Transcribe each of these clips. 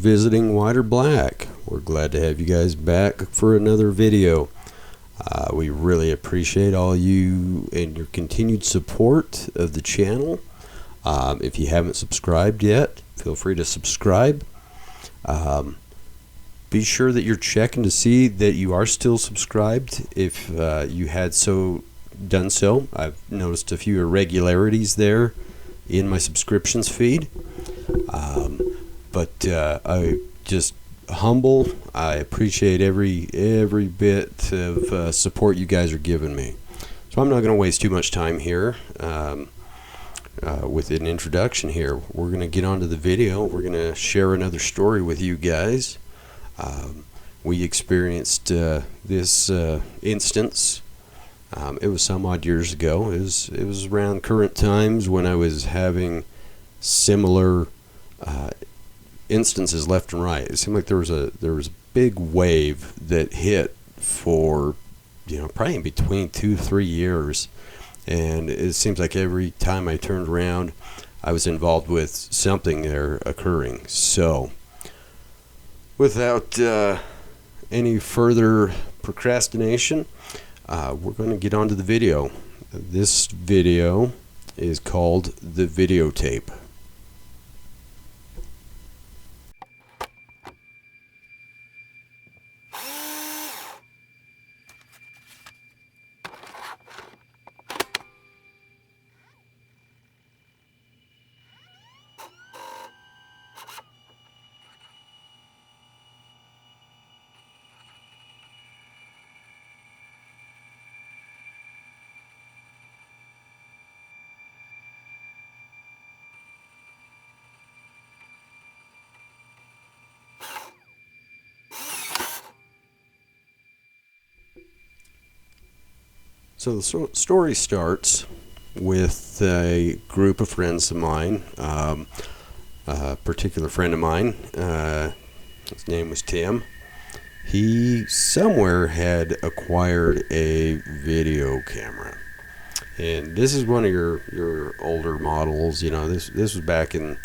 visiting White or Black. We're glad to have you guys back for another video. We really appreciate all you and your continued support of the channel. If you haven't subscribed yet, feel free to subscribe. Be sure that you're checking to see that you are still subscribed. If you had done so, I've noticed a few irregularities there in my subscriptions feed. But I just humble. I appreciate every bit of support you guys are giving me. So I'm not going to waste too much time here with an introduction here. We're going to get on to the video. We're going to share another story with you guys. We experienced this instance. It was some odd years ago. It was around current times when I was having similar instances left and right. It seemed like there was a big wave that hit for probably in between 2 to 3 years, and it seems like every time I turned around I was involved with something there occurring. So without any further procrastination, we're going to get on to the video. This video is called The Videotape. So the story starts with a group of friends of mine, a particular friend of mine, his name was Tim. He somewhere had acquired a video camera, and this is one of your older models. This was back in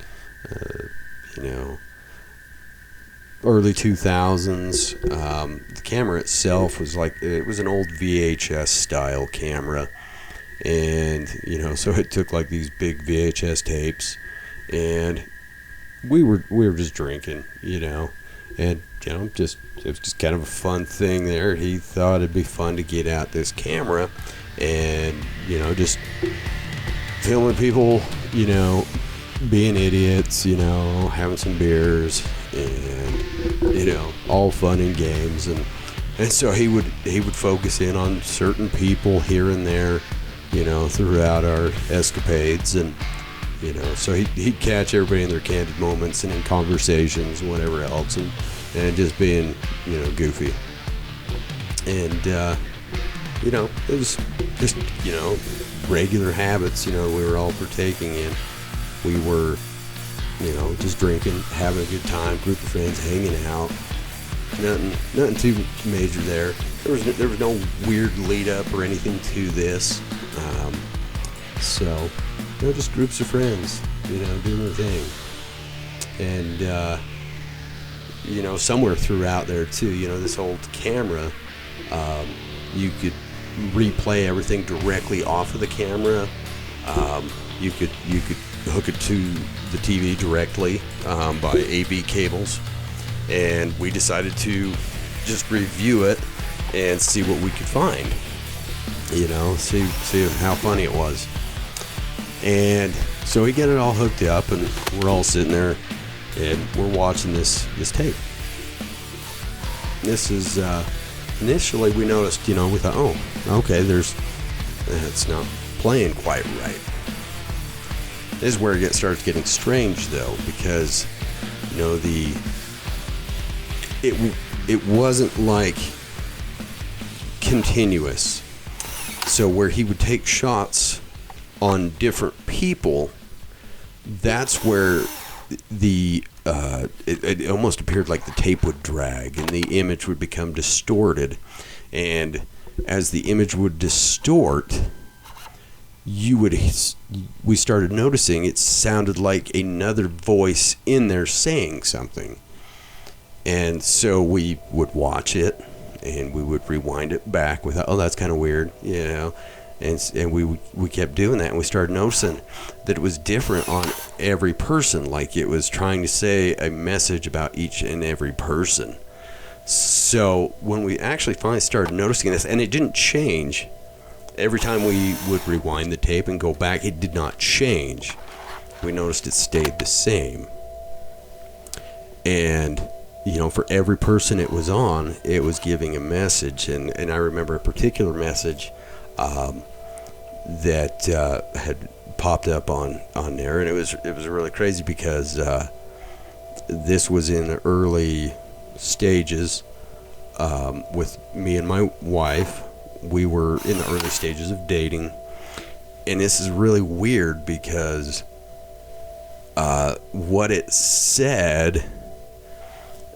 early 2000s. The camera itself was it was an old VHS style camera, and so it took like these big VHS tapes, and we were just drinking, and it was just kind of a fun thing there. He thought it'd be fun to get out this camera and just filming people, being idiots, having some beers, and all fun and games, and so he would focus in on certain people here and there, throughout our escapades, and so he'd catch everybody in their candid moments and in conversations and whatever else, and just being goofy, and it was just regular habits we were all partaking in. We were just drinking, having a good time, group of friends hanging out. Nothing too major there. There was no weird lead up or anything to this. So just groups of friends, doing their thing. And somewhere throughout there too, this old camera, you could replay everything directly off of the camera. You could hook it to the TV directly by AB cables, and we decided to just review it and see what we could find, see how funny it was. And so we get it all hooked up, and we're all sitting there and we're watching this tape. This is initially we noticed, we thought, oh, okay, it's not playing quite right. This is where it starts getting strange, though, because it wasn't like continuous. So where he would take shots on different people, that's where it almost appeared like the tape would drag and the image would become distorted, and as the image would distort, we started noticing it sounded like another voice in there saying something. And so we would watch it, and we would rewind it back with, oh, that's kind of weird, you know. And we kept doing that, and we started noticing that it was different on every person. Like, it was trying to say a message about each and every person. So when we actually finally started noticing this, and it didn't change every time we would rewind the tape and go back, it did not change. We noticed it stayed the same. And, you know, for every person it was on, it was giving a message. And I remember a particular message that had popped up on there, and it was really crazy because this was in the early stages with me and my wife. We were in the early stages of dating, and this is really weird because what it said,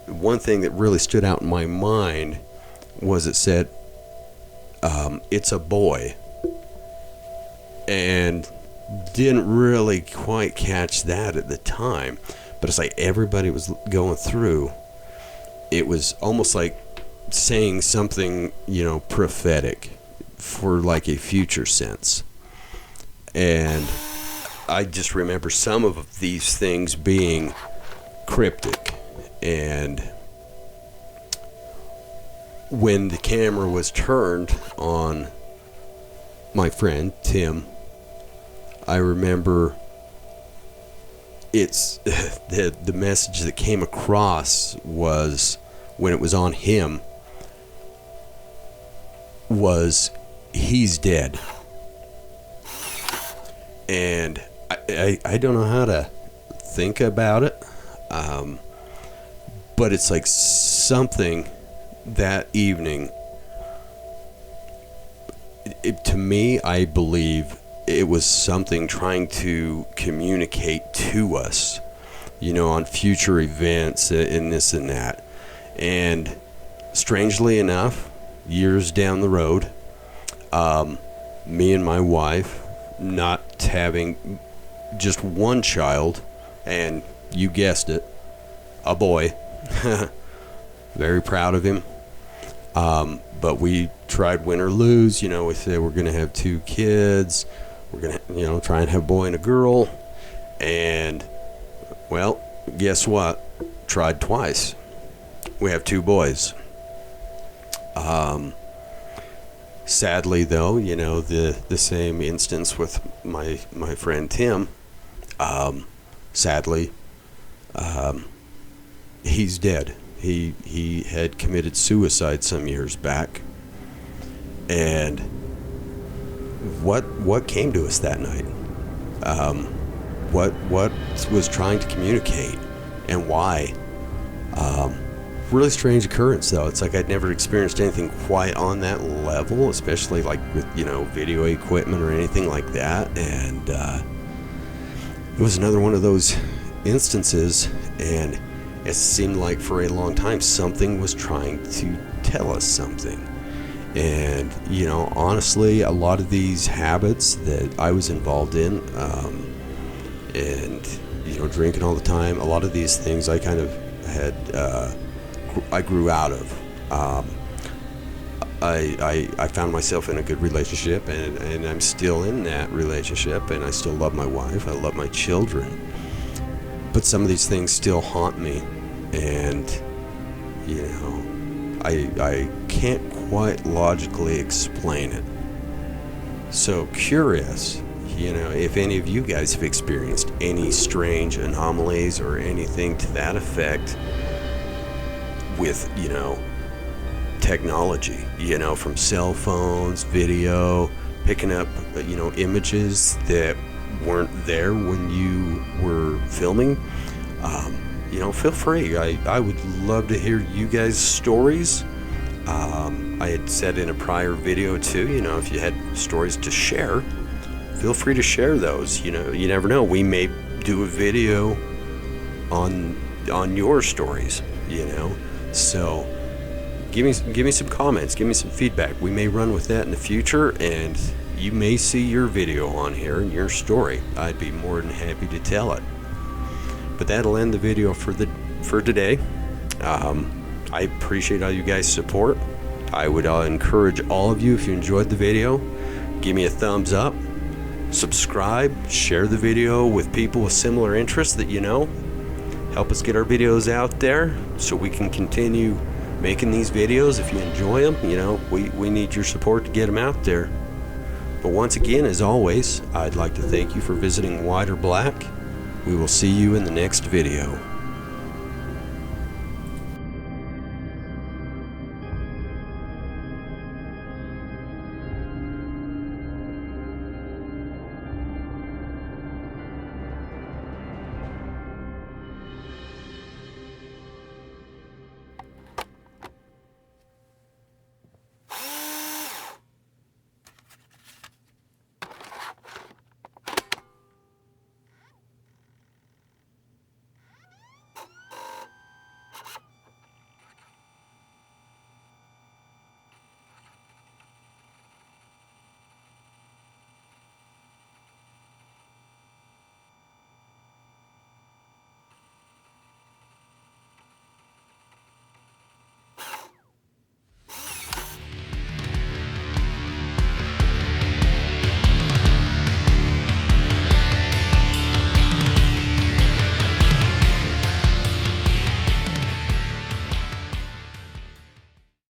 one thing that really stood out in my mind was it said, it's a boy. And didn't really quite catch that at the time, but it's like everybody was going through, it was almost like saying something, you know, prophetic for like a future sense. And I just remember some of these things being cryptic. And when the camera was turned on my friend Tim, I remember it's the message that came across was, when it was on him, was, he's dead. And I don't know how to think about it, but it's like something that evening, to me, I believe it was something trying to communicate to us, you know, on future events and this and that. And strangely enough, years down the road, me and my wife, not having just one child, and you guessed it, a boy, very proud of him. But we tried win or lose, you know, we said we're going to have 2 kids. We're going to, you know, try and have a boy and a girl. And, well, guess what? Tried twice. We have 2 boys. Sadly, though, you know, the same instance with my friend Tim, sadly, he's dead. He had committed suicide some years back. And what came to us that night? What was trying to communicate, and why? Really strange occurrence, though. It's like I'd never experienced anything quite on that level, especially like with, you know, video equipment or anything like that. And it was another one of those instances, and it seemed like for a long time something was trying to tell us something. And, you know, honestly, a lot of these habits that I was involved in, and, you know, drinking all the time, a lot of these things I kind of had, I grew out of. I found myself in a good relationship, and I'm still in that relationship, and I still love my wife, I love my children. But some of these things still haunt me, and, you know, I can't quite logically explain it. So curious, you know, if any of you guys have experienced any strange anomalies or anything to that effect with, you know, technology, you know, from cell phones, video, picking up, you know, images that weren't there when you were filming. You know, feel free. I would love to hear you guys' stories. I had said in a prior video too, you know, if you had stories to share, feel free to share those. You know, you never know. We may do a video on your stories, you know. So give me some comments, give me some feedback. We may run with that in the future, and you may see your video on here and your story. I'd be more than happy to tell it. But that'll end the video for today. I appreciate all you guys' support. I would encourage all of you, if you enjoyed the video, give me a thumbs up, subscribe, share the video with people with similar interests that you know. Help us get our videos out there so we can continue making these videos. If you enjoy them, you know, we need your support to get them out there. But once again, as always, I'd like to thank you for visiting White or Black. We will see you in the next video.